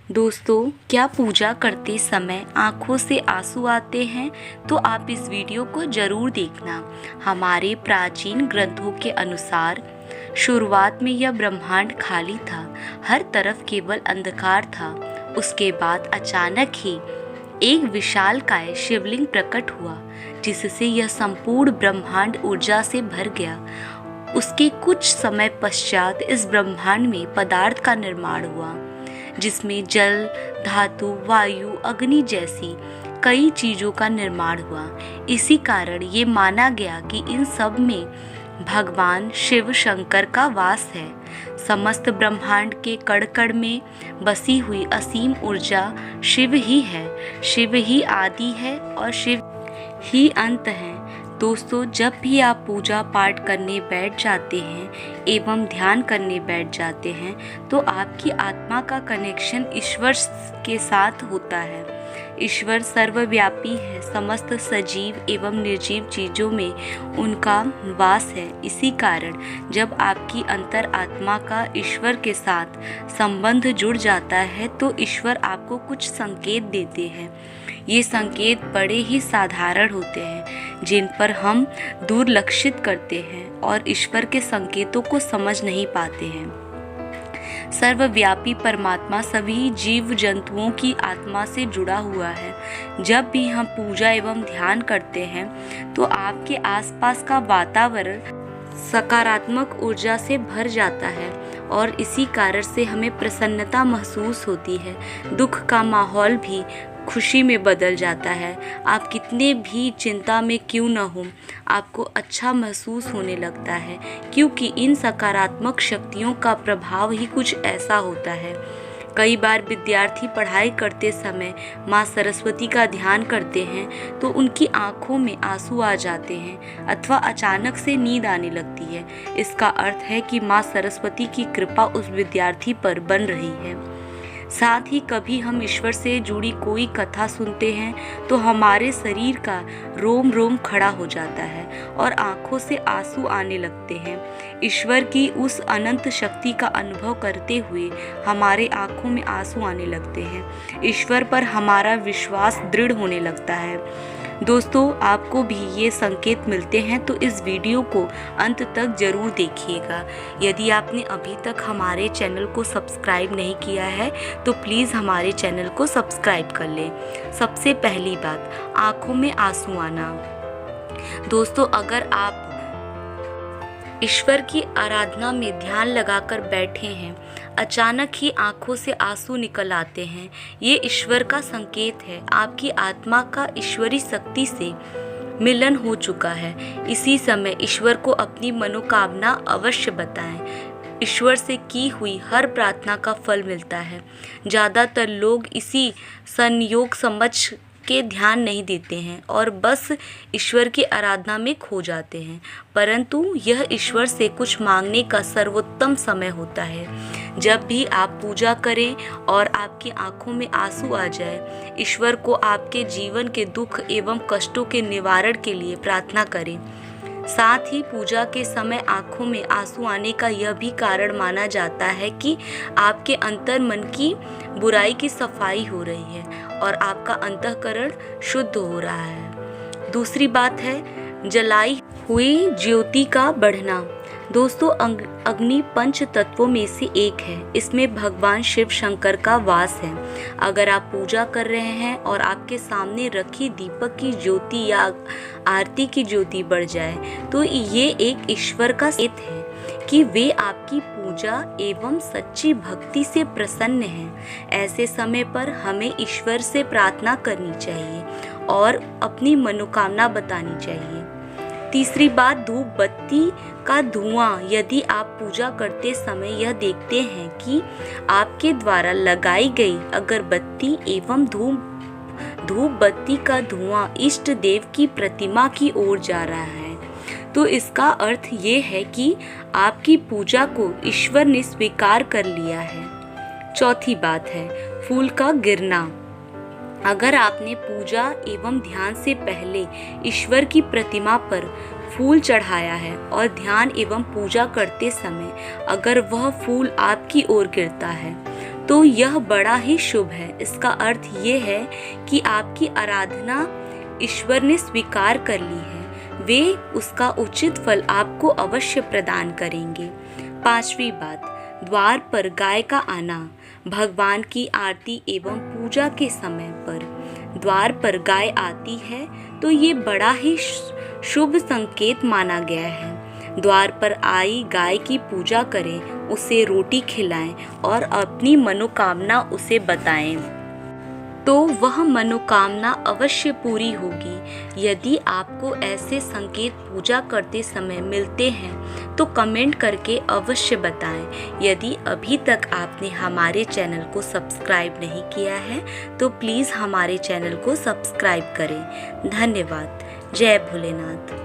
दोस्तों, क्या पूजा करते समय आँखों से आंसू आते हैं? तो आप इस वीडियो को ज़रूर देखना। हमारे प्राचीन ग्रंथों के अनुसार शुरुआत में यह ब्रह्मांड खाली था, हर तरफ केवल अंधकार था। उसके बाद अचानक ही एक विशालकाय शिवलिंग प्रकट हुआ, जिससे यह संपूर्ण ब्रह्मांड ऊर्जा से भर गया। उसके कुछ समय पश्चात इस ब्रह्मांड में पदार्थ का निर्माण हुआ, जिसमें जल, धातु, वायु, अग्नि जैसी कई चीज़ों का निर्माण हुआ। इसी कारण ये माना गया कि इन सब में भगवान शिव शंकर का वास है। समस्त ब्रह्मांड के कण कण में बसी हुई असीम ऊर्जा शिव ही है। शिव ही आदि है और शिव ही अंत है। दोस्तों, जब भी आप पूजा पाठ करने बैठ जाते हैं एवं ध्यान करने बैठ जाते हैं तो आपकी आत्मा का कनेक्शन ईश्वर के साथ होता है। ईश्वर सर्वव्यापी है, समस्त सजीव एवं निर्जीव चीज़ों में उनका वास है। इसी कारण जब आपकी अंतर आत्मा का ईश्वर के साथ संबंध जुड़ जाता है तो ईश्वर आपको कुछ संकेत देते हैं। ये संकेत बड़े ही साधारण होते हैं, जिन पर हम दुर्लक्षित करते हैं और ईश्वर के संकेतों को समझ नहीं पाते हैं। सर्वव्यापी परमात्मा सभी जीव जंतुओं की आत्मा से जुड़ा हुआ है। जब भी हम पूजा एवं ध्यान करते हैं तो आपके आसपास का वातावरण सकारात्मक ऊर्जा से भर जाता है और इसी कारण से हमें प्रसन्नता महसूस होती है। दुख का माहौल भी खुशी में बदल जाता है। आप कितने भी चिंता में क्यों न हो, आपको अच्छा महसूस होने लगता है, क्योंकि इन सकारात्मक शक्तियों का प्रभाव ही कुछ ऐसा होता है। कई बार विद्यार्थी पढ़ाई करते समय माँ सरस्वती का ध्यान करते हैं तो उनकी आँखों में आंसू आ जाते हैं अथवा अचानक से नींद आने लगती है। इसका अर्थ है कि माँ सरस्वती की कृपा उस विद्यार्थी पर बन रही है। साथ ही कभी हम ईश्वर से जुड़ी कोई कथा सुनते हैं तो हमारे शरीर का रोम रोम खड़ा हो जाता है और आंखों से आंसू आने लगते हैं। ईश्वर की उस अनंत शक्ति का अनुभव करते हुए हमारे आंखों में आंसू आने लगते हैं। ईश्वर पर हमारा विश्वास दृढ़ होने लगता है। दोस्तों, आपको भी ये संकेत मिलते हैं तो इस वीडियो को अंत तक ज़रूर देखिएगा। यदि आपने अभी तक हमारे चैनल को सब्सक्राइब नहीं किया है तो प्लीज़ हमारे चैनल को सब्सक्राइब कर लें। सबसे पहली बात, आँखों में आंसू आना। दोस्तों, अगर आप ईश्वर की आराधना में ध्यान लगाकर बैठे हैं, अचानक ही आंखों से आंसू निकल आते हैं, ये ईश्वर का संकेत है। आपकी आत्मा का ईश्वरी शक्ति से मिलन हो चुका है। इसी समय ईश्वर को अपनी मनोकामना अवश्य बताएं। ईश्वर से की हुई हर प्रार्थना का फल मिलता है। ज़्यादातर लोग इसी संयोग समझ के ध्यान नहीं देते हैं और बस ईश्वर की आराधना में खो जाते हैं, परंतु यह ईश्वर से कुछ मांगने का सर्वोत्तम समय होता है। जब भी आप पूजा करें और आपकी आंखों में आंसू आ जाए, ईश्वर को आपके जीवन के दुख एवं कष्टों के निवारण के लिए प्रार्थना करें। साथ ही पूजा के समय आंखों में आंसू आने का यह भी कारण माना जाता है कि आपके अंतर मन की बुराई की सफाई हो रही है और आपका अंतःकरण शुद्ध हो रहा है। दूसरी बात है जलाई हुई ज्योति का बढ़ना। दोस्तों, अग्नि पंच तत्वों में से एक है। इसमें भगवान शिव शंकर का वास है। अगर आप पूजा कर रहे हैं और आपके सामने रखी दीपक की ज्योति या आरती की ज्योति बढ़ जाए तो ये एक ईश्वर का संकेत है कि वे आपकी पूजा एवं सच्ची भक्ति से प्रसन्न हैं। ऐसे समय पर हमें ईश्वर से प्रार्थना करनी चाहिए और अपनी मनोकामना बतानी चाहिए। तीसरी बात, धूप बत्ती का धुआं। यदि आप पूजा करते समय यह देखते हैं कि आपके द्वारा लगाई गई अगरबत्ती एवं धूप बत्ती का धुआं इष्ट देव की प्रतिमा की ओर जा रहा है तो इसका अर्थ ये है कि आपकी पूजा को ईश्वर ने स्वीकार कर लिया है। चौथी बात है फूल का गिरना। अगर आपने पूजा एवं ध्यान से पहले ईश्वर की प्रतिमा पर फूल चढ़ाया है और ध्यान एवं पूजा करते समय अगर वह फूल आपकी ओर गिरता है तो यह बड़ा ही शुभ है। इसका अर्थ ये है कि आपकी आराधना ईश्वर ने स्वीकार कर ली है, वे उसका उचित फल आपको अवश्य प्रदान करेंगे। 5वीं बात, द्वार पर गाय का आना। भगवान की आरती एवं पूजा के समय पर द्वार पर गाय आती है तो ये बड़ा ही शुभ संकेत माना गया है। द्वार पर आई गाय की पूजा करें, उसे रोटी खिलाएं और अपनी मनोकामना उसे बताएं, तो वह मनोकामना अवश्य पूरी होगी। यदि आपको ऐसे संकेत पूजा करते समय मिलते हैं तो कमेंट करके अवश्य बताएं। यदि अभी तक आपने हमारे चैनल को सब्सक्राइब नहीं किया है तो प्लीज़ हमारे चैनल को सब्सक्राइब करें। धन्यवाद। जय भोलेनाथ।